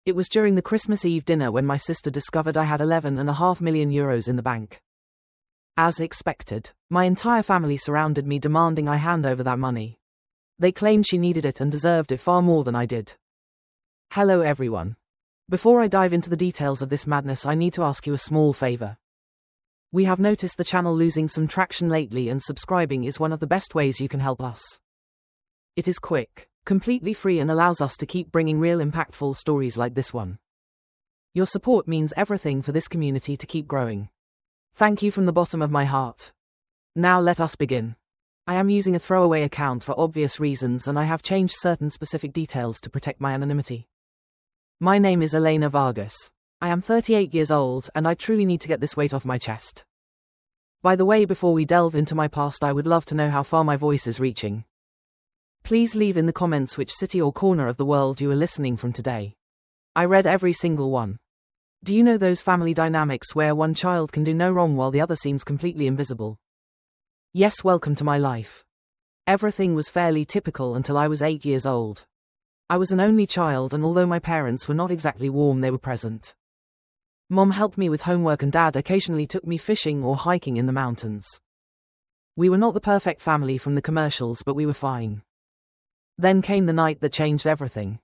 It was during the Christmas Eve dinner when my sister discovered I had 11.5 million euros in the bank. As expected, my entire family surrounded me demanding I hand over that money. They claimed she needed it and deserved it far more than I did. Hello everyone. Before I dive into the details of this madness, I need to ask you a small favor. We have noticed the channel losing some traction lately, and subscribing is one of the best ways you can help us. It is quick, completely free, and allows us to keep bringing real impactful stories like this one. Your support means everything for this community to keep growing. Thank you from the bottom of my heart. Now let us begin. I am using a throwaway account for obvious reasons, and I have changed certain specific details to protect my anonymity. My name is Elena Vargas. I am 38 years old, and I truly need to get this weight off my chest. By the way, before we delve into my past, I would love to know how far my voice is reaching. Please leave in the comments which city or corner of the world you are listening from today. I read every single one. Do you know those family dynamics where one child can do no wrong while the other seems completely invisible? Yes, welcome to my life. Everything was fairly typical until I was 8 years old. I was an only child, and although my parents were not exactly warm, they were present. Mom helped me with homework and Dad occasionally took me fishing or hiking in the mountains. We were not the perfect family from the commercials, but we were fine. Then came the night that changed everything.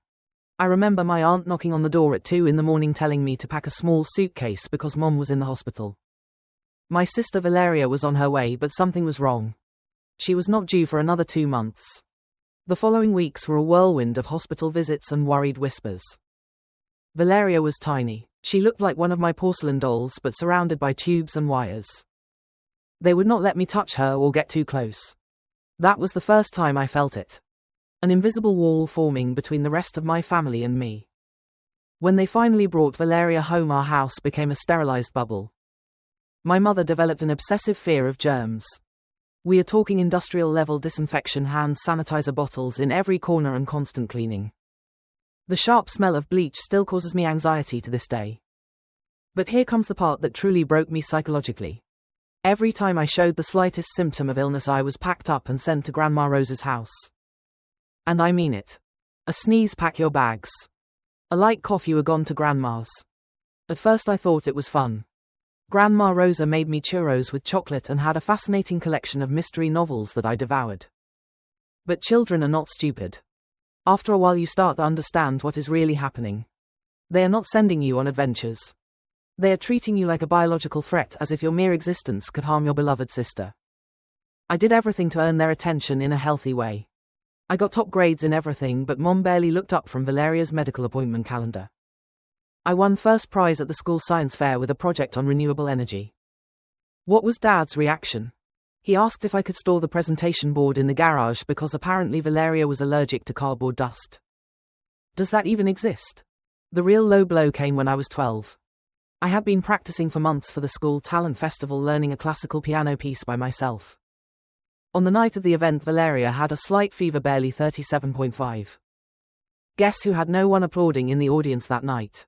I remember my aunt knocking on the door at 2 a.m. telling me to pack a small suitcase because Mom was in the hospital. My sister Valeria was on her way, but something was wrong. She was not due for another 2 months. The following weeks were a whirlwind of hospital visits and worried whispers. Valeria was tiny. She looked like one of my porcelain dolls, but surrounded by tubes and wires. They would not let me touch her or get too close. That was the first time I felt it. An invisible wall forming between the rest of my family and me. When they finally brought Valeria home, our house became a sterilized bubble. My mother developed an obsessive fear of germs. We are talking industrial-level disinfection, hand sanitizer bottles in every corner, and constant cleaning. The sharp smell of bleach still causes me anxiety to this day. But here comes the part that truly broke me psychologically. Every time I showed the slightest symptom of illness, I was packed up and sent to Grandma Rosa's house. And I mean it. A sneeze, pack your bags. A light cough, you were gone to Grandma's. At first I thought it was fun. Grandma Rosa made me churros with chocolate and had a fascinating collection of mystery novels that I devoured. But children are not stupid. After a while you start to understand what is really happening. They are not sending you on adventures. They are treating you like a biological threat, as if your mere existence could harm your beloved sister. I did everything to earn their attention in a healthy way. I got top grades in everything, but Mom barely looked up from Valeria's medical appointment calendar. I won first prize at the school science fair with a project on renewable energy. What was Dad's reaction? He asked if I could store the presentation board in the garage because apparently Valeria was allergic to cardboard dust. Does that even exist? The real low blow came when I was 12. I had been practicing for months for the school talent festival, learning a classical piano piece by myself. On the night of the event, Valeria had a slight fever, barely 37.5. Guess who had no one applauding in the audience that night?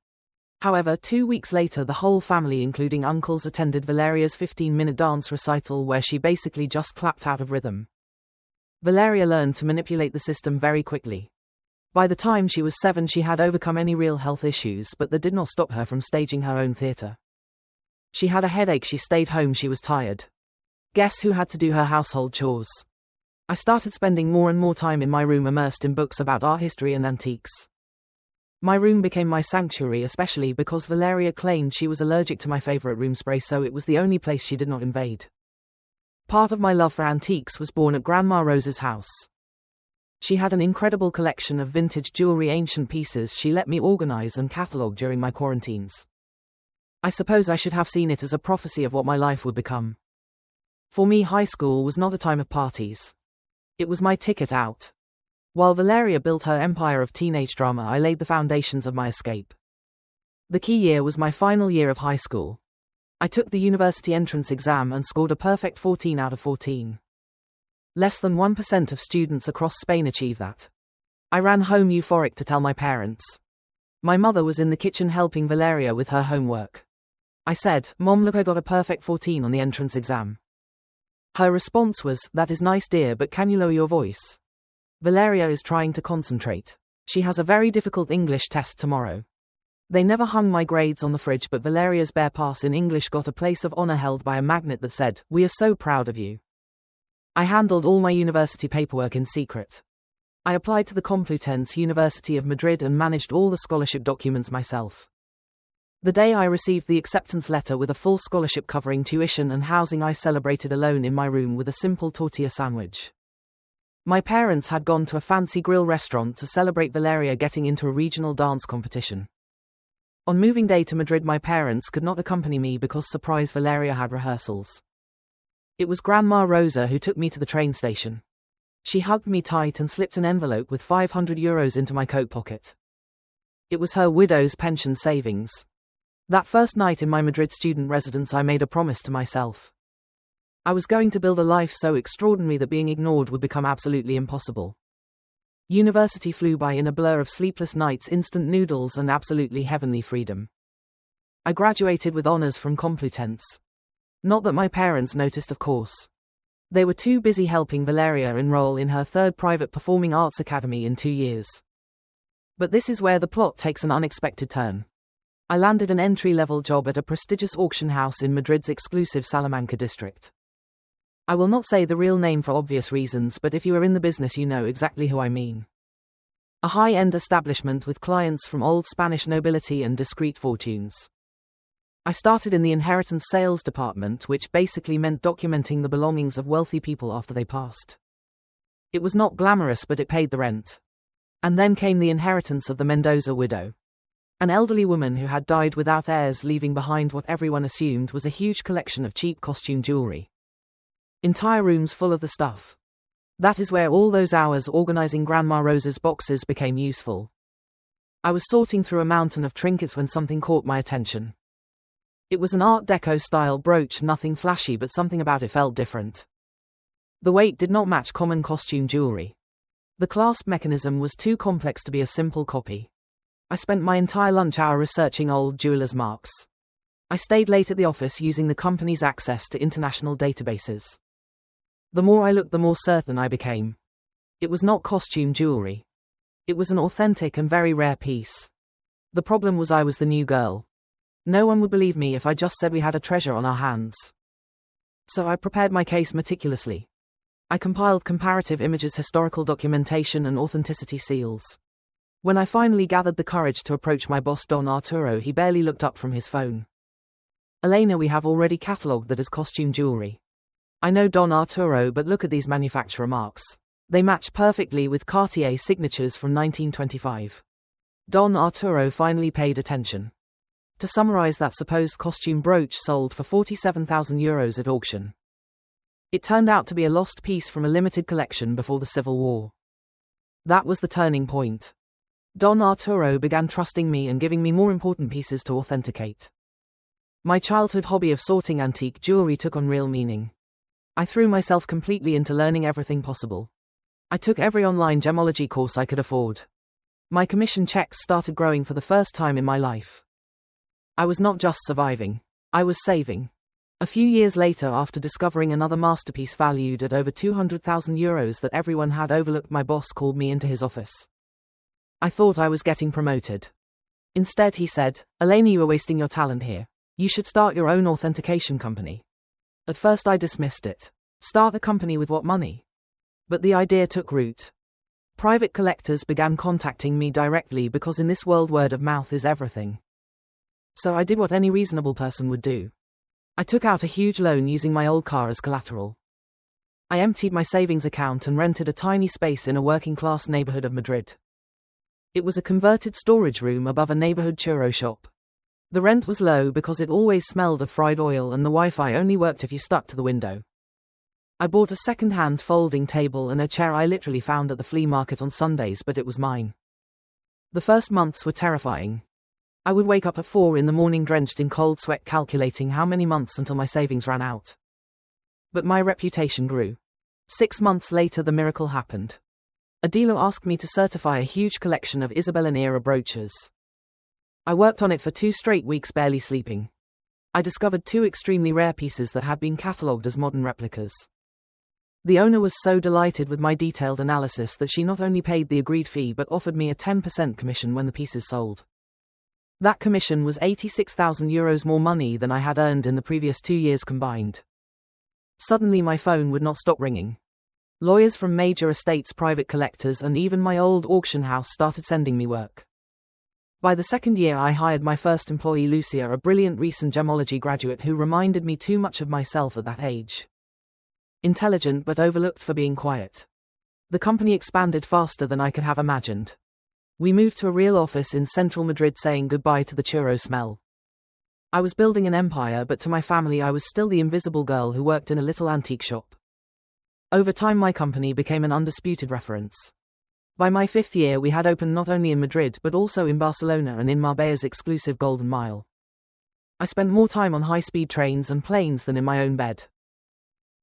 However, 2 weeks later, the whole family, including uncles, attended Valeria's 15-minute dance recital where she basically just clapped out of rhythm. Valeria learned to manipulate the system very quickly. By the time she was 7, she had overcome any real health issues, but that did not stop her from staging her own theater. She had a headache, she stayed home, she was tired. Guess who had to do her household chores? I started spending more and more time in my room, immersed in books about art history and antiques. My room became my sanctuary, especially because Valeria claimed she was allergic to my favorite room spray, so it was the only place she did not invade. Part of my love for antiques was born at Grandma Rosa's house. She had an incredible collection of vintage jewelry, ancient pieces she let me organize and catalog during my quarantines. I suppose I should have seen it as a prophecy of what my life would become. For me, high school was not a time of parties. It was my ticket out. While Valeria built her empire of teenage drama, I laid the foundations of my escape. The key year was my final year of high school. I took the university entrance exam and scored a perfect 14 out of 14. Less than 1% of students across Spain achieve that. I ran home euphoric to tell my parents. My mother was in the kitchen helping Valeria with her homework. I said, "Mom, look, I got a perfect 14 on the entrance exam." Her response was, "That is nice, dear, but can you lower your voice? Valeria is trying to concentrate. She has a very difficult English test tomorrow." They never hung my grades on the fridge, but Valeria's bare pass in English got a place of honor held by a magnet that said, "We are so proud of you." I handled all my university paperwork in secret. I applied to the Complutense University of Madrid and managed all the scholarship documents myself. The day I received the acceptance letter with a full scholarship covering tuition and housing, I celebrated alone in my room with a simple tortilla sandwich. My parents had gone to a fancy grill restaurant to celebrate Valeria getting into a regional dance competition. On moving day to Madrid, my parents could not accompany me because surprise Valeria had rehearsals. It was Grandma Rosa who took me to the train station. She hugged me tight and slipped an envelope with €500 into my coat pocket. It was her widow's pension savings. That first night in my Madrid student residence, I made a promise to myself. I was going to build a life so extraordinary that being ignored would become absolutely impossible. University flew by in a blur of sleepless nights, instant noodles, and absolutely heavenly freedom. I graduated with honors from Complutense. Not that my parents noticed, of course. They were too busy helping Valeria enroll in her third private performing arts academy in 2 years. But this is where the plot takes an unexpected turn. I landed an entry-level job at a prestigious auction house in Madrid's exclusive Salamanca district. I will not say the real name for obvious reasons, but if you are in the business you know exactly who I mean. A high-end establishment with clients from old Spanish nobility and discreet fortunes. I started in the inheritance sales department, which basically meant documenting the belongings of wealthy people after they passed. It was not glamorous, but it paid the rent. And then came the inheritance of the Mendoza widow. An elderly woman who had died without heirs, leaving behind what everyone assumed was a huge collection of cheap costume jewelry. Entire rooms full of the stuff. That is where all those hours organizing Grandma Rosa's boxes became useful. I was sorting through a mountain of trinkets when something caught my attention. It was an Art Deco style brooch, nothing flashy, but something about it felt different. The weight did not match common costume jewelry. The clasp mechanism was too complex to be a simple copy. I spent my entire lunch hour researching old jewelers' marks. I stayed late at the office using the company's access to international databases. The more I looked, the more certain I became. It was not costume jewelry. It was an authentic and very rare piece. The problem was I was the new girl. No one would believe me if I just said we had a treasure on our hands. So I prepared my case meticulously. I compiled comparative images, historical documentation, and authenticity seals. When I finally gathered the courage to approach my boss Don Arturo, he barely looked up from his phone. "Elena, we have already catalogued that as costume jewelry." "I know, Don Arturo, but look at these manufacturer marks. They match perfectly with Cartier signatures from 1925. Don Arturo finally paid attention. To summarize, that supposed costume brooch sold for €47,000 at auction. It turned out to be a lost piece from a limited collection before the Civil War. That was the turning point. Don Arturo began trusting me and giving me more important pieces to authenticate. My childhood hobby of sorting antique jewelry took on real meaning. I threw myself completely into learning everything possible. I took every online gemology course I could afford. My commission checks started growing for the first time in my life. I was not just surviving. I was saving. A few years later, after discovering another masterpiece valued at over €200,000 that everyone had overlooked, my boss called me into his office. I thought I was getting promoted. Instead, he said, "Elena, you are wasting your talent here. You should start your own authentication company." At first I dismissed it. Start a company with what money? But the idea took root. Private collectors began contacting me directly because in this world word of mouth is everything. So I did what any reasonable person would do. I took out a huge loan using my old car as collateral. I emptied my savings account and rented a tiny space in a working-class neighborhood of Madrid. It was a converted storage room above a neighborhood churro shop. The rent was low because it always smelled of fried oil, and the Wi-Fi only worked if you stuck to the window. I bought a second-hand folding table and a chair I literally found at the flea market on Sundays, but it was mine. The first months were terrifying. I would wake up at 4 in the morning drenched in cold sweat, calculating how many months until my savings ran out. But my reputation grew. 6 months later, the miracle happened. A dealer asked me to certify a huge collection of Isabellan-era brooches. I worked on it for 2 straight weeks, barely sleeping. I discovered 2 extremely rare pieces that had been catalogued as modern replicas. The owner was so delighted with my detailed analysis that she not only paid the agreed fee but offered me a 10% commission when the pieces sold. That commission was €86,000 more money than I had earned in the previous 2 years combined. Suddenly my phone would not stop ringing. Lawyers from major estates, private collectors, and even my old auction house started sending me work. By the second year I hired my first employee, Lucia, a brilliant recent gemology graduate who reminded me too much of myself at that age. Intelligent but overlooked for being quiet. The company expanded faster than I could have imagined. We moved to a real office in central Madrid, saying goodbye to the churro smell. I was building an empire, but to my family I was still the invisible girl who worked in a little antique shop. Over time my company became an undisputed reference. By my 5th year we had opened not only in Madrid but also in Barcelona and in Marbella's exclusive Golden Mile. I spent more time on high-speed trains and planes than in my own bed.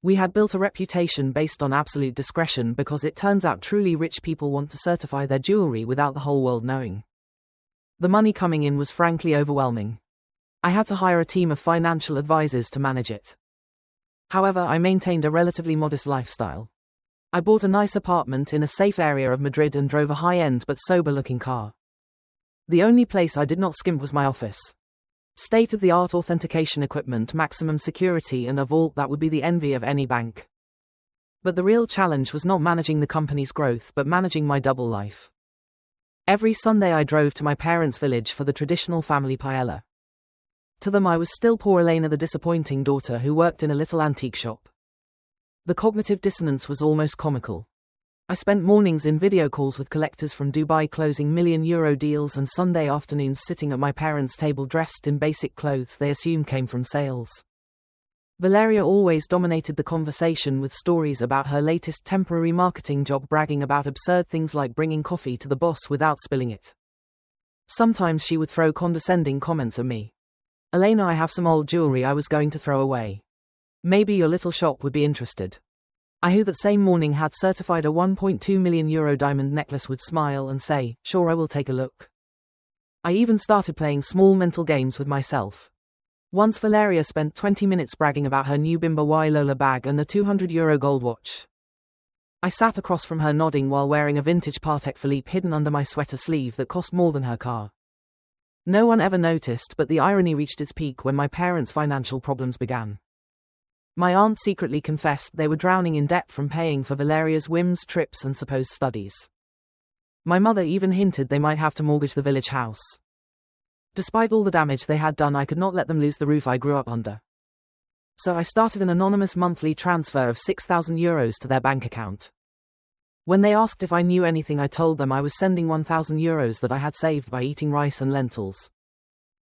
We had built a reputation based on absolute discretion, because it turns out truly rich people want to certify their jewelry without the whole world knowing. The money coming in was frankly overwhelming. I had to hire a team of financial advisors to manage it. However, I maintained a relatively modest lifestyle. I bought a nice apartment in a safe area of Madrid and drove a high-end but sober-looking car. The only place I did not skimp was my office. State-of-the-art authentication equipment, maximum security, and a vault that would be the envy of any bank. But the real challenge was not managing the company's growth but managing my double life. Every Sunday I drove to my parents' village for the traditional family paella. To them I was still poor Elena, the disappointing daughter who worked in a little antique shop. The cognitive dissonance was almost comical. I spent mornings in video calls with collectors from Dubai closing €1 million deals, and Sunday afternoons sitting at my parents' table dressed in basic clothes they assumed came from sales. Valeria always dominated the conversation with stories about her latest temporary marketing job, bragging about absurd things like bringing coffee to the boss without spilling it. Sometimes she would throw condescending comments at me. "Elena, I have some old jewelry I was going to throw away. Maybe your little shop would be interested." I, who that same morning had certified a €1.2 million diamond necklace, would smile and say, "Sure, I will take a look." I even started playing small mental games with myself. Once Valeria spent 20 minutes bragging about her new Bimba Y Lola bag and a €200 gold watch. I sat across from her nodding while wearing a vintage Patek Philippe hidden under my sweater sleeve that cost more than her car. No one ever noticed, but the irony reached its peak when my parents' financial problems began. My aunt secretly confessed they were drowning in debt from paying for Valeria's whims, trips, and supposed studies. My mother even hinted they might have to mortgage the village house. Despite all the damage they had done, I could not let them lose the roof I grew up under. So I started an anonymous monthly transfer of €6,000 to their bank account. When they asked if I knew anything, I told them I was sending €1,000 that I had saved by eating rice and lentils.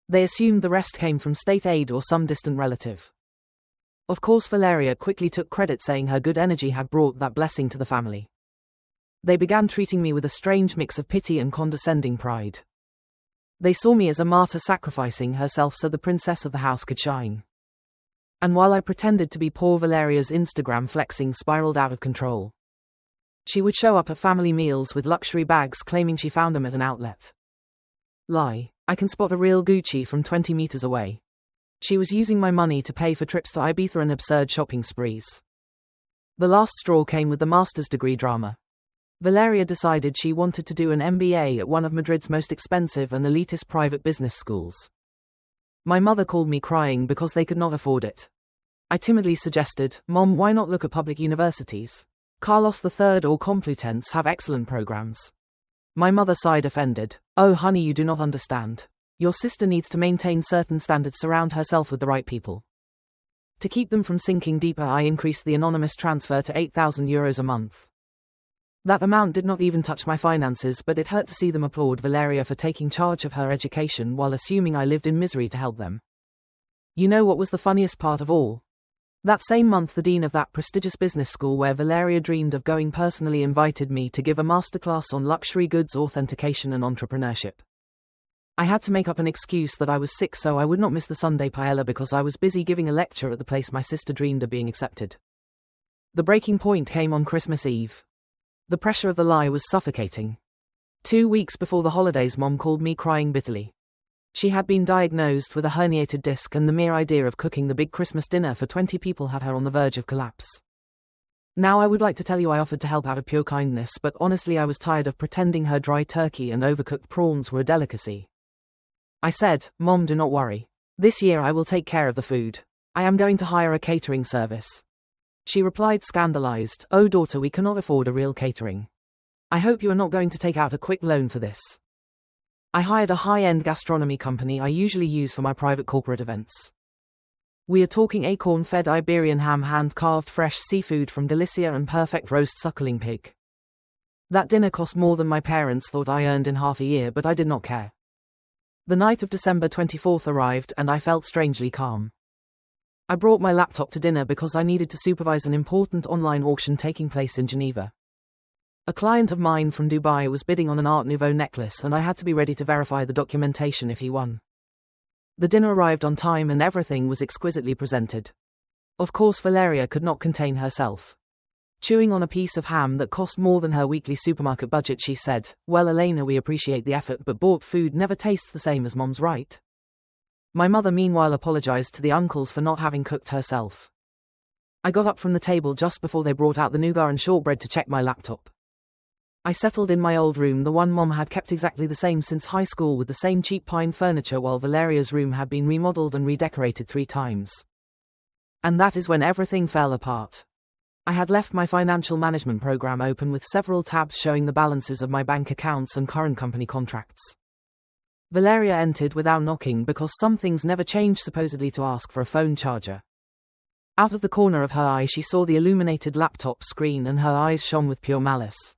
They assumed the rest came from state aid or some distant relative. Of course, Valeria quickly took credit, saying her good energy had brought that blessing to the family. They began treating me with a strange mix of pity and condescending pride. They saw me as a martyr sacrificing herself so the princess of the house could shine. And while I pretended to be poor, Valeria's Instagram flexing spiraled out of control. She would show up at family meals with luxury bags, claiming she found them at an outlet. Lie. I can spot a real Gucci from 20 meters away. She was using my money to pay for trips to Ibiza and absurd shopping sprees. The last straw came with the master's degree drama. Valeria decided she wanted to do an MBA at one of Madrid's most expensive and elitist private business schools. My mother called me crying because they could not afford it. I timidly suggested, "Mom, why not look at public universities? Carlos III or Complutense have excellent programs." My mother sighed, offended. "Oh honey, you do not understand. Your sister needs to maintain certain standards, surround herself with the right people." To keep them from sinking deeper, I increased the anonymous transfer to €8,000 a month. That amount did not even touch my finances, but it hurt to see them applaud Valeria for taking charge of her education while assuming I lived in misery to help them. You know what was the funniest part of all? That same month, the dean of that prestigious business school where Valeria dreamed of going personally invited me to give a masterclass on luxury goods authentication and entrepreneurship. I had to make up an excuse that I was sick so I would not miss the Sunday paella because I was busy giving a lecture at the place my sister dreamed of being accepted. The breaking point came on Christmas Eve. The pressure of the lie was suffocating. 2 weeks before the holidays, Mom called me crying bitterly. She had been diagnosed with a herniated disc, and the mere idea of cooking the big Christmas dinner for 20 people had her on the verge of collapse. Now I would like to tell you I offered to help out of pure kindness, but honestly I was tired of pretending her dry turkey and overcooked prawns were a delicacy. I said, Mom, do not worry. This year I will take care of the food. I am going to hire a catering service. She replied scandalized, Oh daughter, we cannot afford a real catering. I hope you are not going to take out a quick loan for this. I hired a high-end gastronomy company I usually use for my private corporate events. We are talking acorn-fed Iberian ham, hand-carved fresh seafood from Delicia, and perfect roast suckling pig. That dinner cost more than my parents thought I earned in half a year, but I did not care. The night of December 24th arrived, and I felt strangely calm. I brought my laptop to dinner because I needed to supervise an important online auction taking place in Geneva. A client of mine from Dubai was bidding on an Art Nouveau necklace, and I had to be ready to verify the documentation if he won. The dinner arrived on time and everything was exquisitely presented. Of course, Valeria could not contain herself. Chewing on a piece of ham that cost more than her weekly supermarket budget, she said, Well, Elena, we appreciate the effort, but bought food never tastes the same as Mom's, right? My mother meanwhile apologized to the uncles for not having cooked herself. I got up from the table just before they brought out the nougat and shortbread to check my laptop. I settled in my old room, the one Mom had kept exactly the same since high school, with the same cheap pine furniture, while Valeria's room had been remodeled and redecorated 3 times. And that is when everything fell apart. I had left my financial management program open with several tabs showing the balances of my bank accounts and current company contracts. Valeria entered without knocking because some things never change, supposedly to ask for a phone charger. Out of the corner of her eye she saw the illuminated laptop screen, and her eyes shone with pure malice.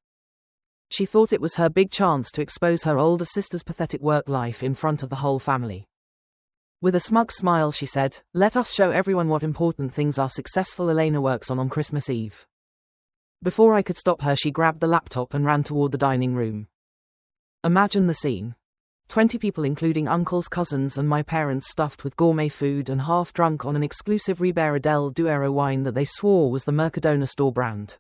She thought it was her big chance to expose her older sister's pathetic work life in front of the whole family. With a smug smile she said, Let us show everyone what important things our successful Elena works on Christmas Eve. Before I could stop her, she grabbed the laptop and ran toward the dining room. Imagine the scene. 20 people, including uncles, cousins and my parents, stuffed with gourmet food and half drunk on an exclusive Ribera del Duero wine that they swore was the Mercadona store brand.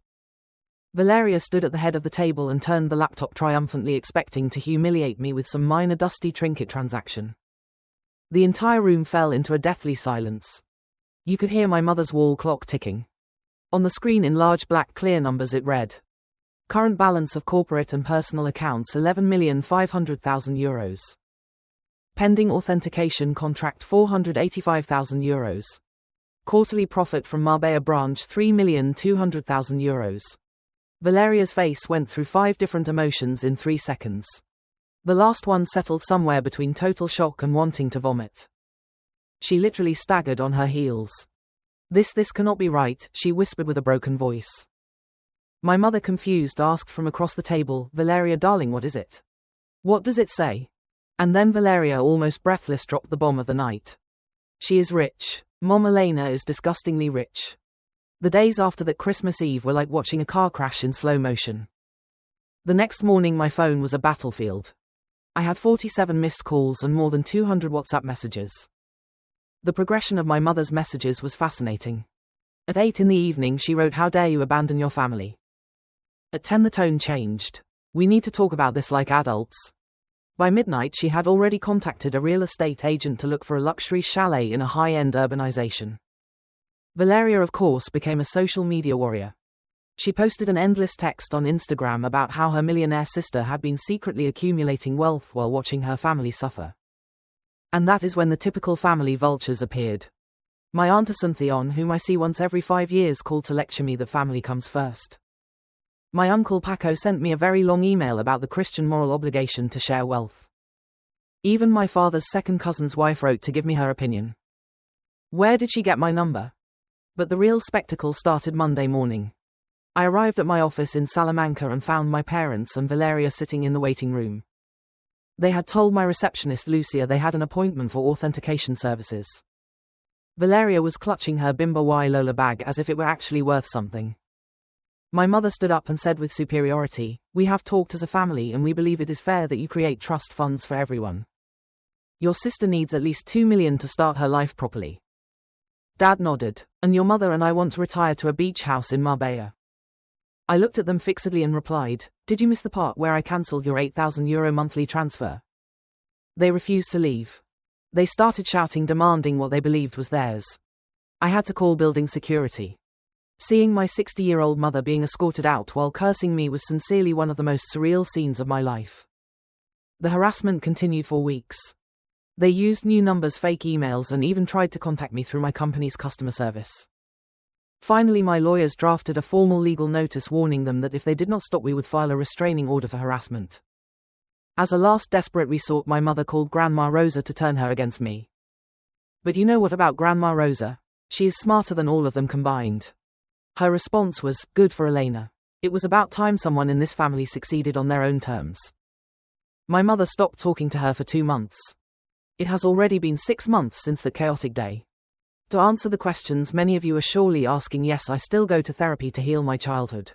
Valeria stood at the head of the table and turned the laptop triumphantly, expecting to humiliate me with some minor dusty trinket transaction. The entire room fell into a deathly silence. You could hear my mother's wall clock ticking. On the screen in large black clear numbers it read, Current balance of corporate and personal accounts €11,500,000. Pending authentication contract €485,000. Quarterly profit from Marbella branch €3,200,000. Valeria's face went through 5 different emotions in 3 seconds. The last one settled somewhere between total shock and wanting to vomit. She literally staggered on her heels. This cannot be right, she whispered with a broken voice. My mother, confused, asked from across the table, Valeria darling, what is it? What does it say? And then Valeria, almost breathless, dropped the bomb of the night. She is rich. Mom, Elena is disgustingly rich. The days after that Christmas Eve were like watching a car crash in slow motion. The next morning my phone was a battlefield. I had 47 missed calls and more than 200 WhatsApp messages. The progression of my mother's messages was fascinating. At 8 in the evening she wrote, How dare you abandon your family? At 10 the tone changed. We need to talk about this like adults. By midnight she had already contacted a real estate agent to look for a luxury chalet in a high-end urbanization. Valeria, of course, became a social media warrior. She posted an endless text on Instagram about how her millionaire sister had been secretly accumulating wealth while watching her family suffer. And that is when the typical family vultures appeared. My Aunt Asuncion, whom I see once every 5 years, called to lecture me that family comes first. My uncle Paco sent me a very long email about the Christian moral obligation to share wealth. Even my father's second cousin's wife wrote to give me her opinion. Where did she get my number? But the real spectacle started Monday morning. I arrived at my office in Salamanca and found my parents and Valeria sitting in the waiting room. They had told my receptionist Lucia they had an appointment for authentication services. Valeria was clutching her Bimba Y Lola bag as if it were actually worth something. My mother stood up and said with superiority, We have talked as a family and we believe it is fair that you create trust funds for everyone. Your sister needs at least 2 million to start her life properly. Dad nodded. And your mother and I want to retire to a beach house in Marbella. I looked at them fixedly and replied, Did you miss the part where I cancelled your €8,000 monthly transfer? They refused to leave. They started shouting, demanding what they believed was theirs. I had to call building security. Seeing my 60-year-old mother being escorted out while cursing me was sincerely one of the most surreal scenes of my life. The harassment continued for weeks. They used new numbers, fake emails, and even tried to contact me through my company's customer service. Finally, my lawyers drafted a formal legal notice warning them that if they did not stop, we would file a restraining order for harassment. As a last desperate resort, my mother called Grandma Rosa to turn her against me. But you know what about Grandma Rosa? She is smarter than all of them combined. Her response was, "Good for Elena. It was about time someone in this family succeeded on their own terms." My mother stopped talking to her for 2 months. It has already been 6 months since that chaotic day. To answer the questions many of you are surely asking, yes, I still go to therapy to heal my childhood.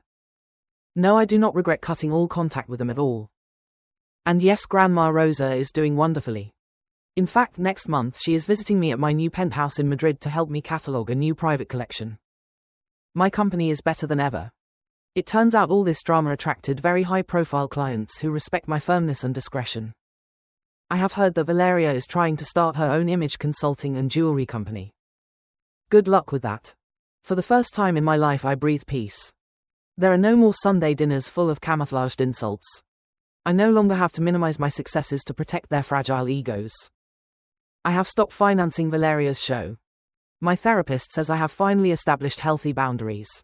No, I do not regret cutting all contact with them at all. And yes, Grandma Rosa is doing wonderfully. In fact, next month she is visiting me at my new penthouse in Madrid to help me catalogue a new private collection. My company is better than ever. It turns out all this drama attracted very high-profile clients who respect my firmness and discretion. I have heard that Valeria is trying to start her own image consulting and jewelry company. Good luck with that. For the first time in my life, I breathe peace. There are no more Sunday dinners full of camouflaged insults. I no longer have to minimize my successes to protect their fragile egos. I have stopped financing Valeria's show. My therapist says I have finally established healthy boundaries.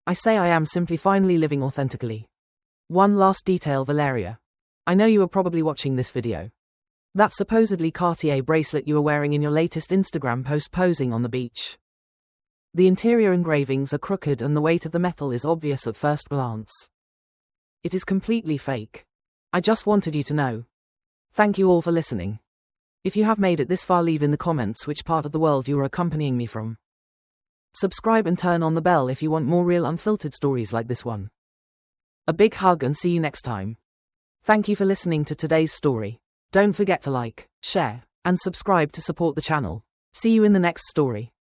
I say I am simply finally living authentically. One last detail, Valeria. I know you are probably watching this video. That supposedly Cartier bracelet you are wearing in your latest Instagram post posing on the beach. The interior engravings are crooked and the weight of the metal is obvious at first glance. It is completely fake. I just wanted you to know. Thank you all for listening. If you have made it this far, leave in the comments which part of the world you are accompanying me from. Subscribe and turn on the bell if you want more real, unfiltered stories like this one. A big hug and see you next time. Thank you for listening to today's story. Don't forget to like, share, and subscribe to support the channel. See you in the next story.